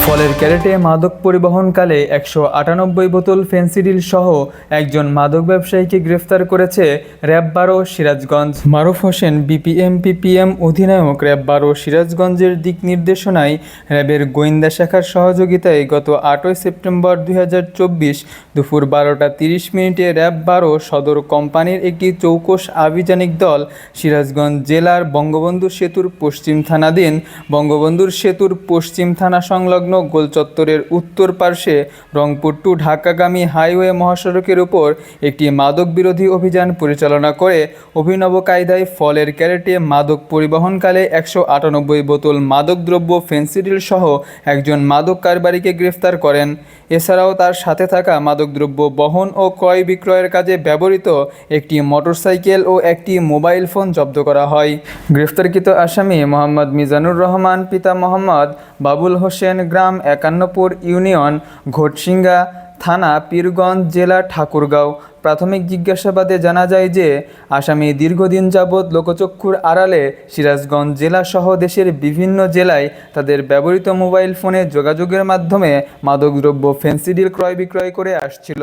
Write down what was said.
ফলের ক্যারেটে মাদক পরিবহনকালে ১৯৮ বোতল ফেনসিডিল সহ একজন মাদক ব্যবসায়ীকে গ্রেফতার করেছে র্যাব-১২ সিরাজগঞ্জ। মারুফ হোসেন বিপিএম অধিনায়ক র্যাব-১২ সিরাজগঞ্জের দিক নির্দেশনায় র্যাবের গোয়েন্দা শাখার সহযোগিতায় গত ৮ই সেপ্টেম্বর ২০২৪ দুপুর ১২টা ৩০ র্যাব-১২ সদর কোম্পানির একটি চৌকস আভিযানিক দল সিরাজগঞ্জ জেলার বঙ্গবন্ধু সেতুর পশ্চিম থানাধীন বঙ্গবন্ধুর সেতুর পশ্চিম থানা সংলগ্ন গোলচত্বরের উত্তর পার্শ্বে রংপুর টু ঢাকাগামী হাইওয়ে মহাসড়কের উপর একটি মাদক বিরোধী অভিযান পরিচালনা করে অভিনব কায়দায় ফলের ক্যারেটে মাদক পরিবহনকালে ১৯৮ বোতল মাদকদ্রব্য ফেনসিডিল সহ একজন মাদক কারবারিকে গ্রেফতার করেন। এছাড়াও তার সাথে থাকা মাদকদ্রব্য বহন ও ক্রয় বিক্রয়ের কাজে ব্যবহৃত একটি মোটরসাইকেল ও একটি মোবাইল ফোন জব্দ করা হয়। গ্রেফতারকৃত আসামি মোহাম্মদ মিজানুর রহমান, পিতা মোহাম্মদ বাবুল হোসেন, গ্রাম একান্নপুর, ইউনিয়ন ঘোটসিঙ্গা, থানা পীরগঞ্জ, জেলা ঠাকুরগাঁও। প্রাথমিক জিজ্ঞাসাবাদে জানা যায় যে আসামি দীর্ঘদিন যাবৎ লোকচক্ষুর আড়ালে সিরাজগঞ্জ জেলা সহ দেশের বিভিন্ন জেলায় তাদের ব্যবহৃত মোবাইল ফোনে যোগাযোগের মাধ্যমে মাদকদ্রব্য ফেনসিডিল ক্রয় বিক্রয় করে আসছিল।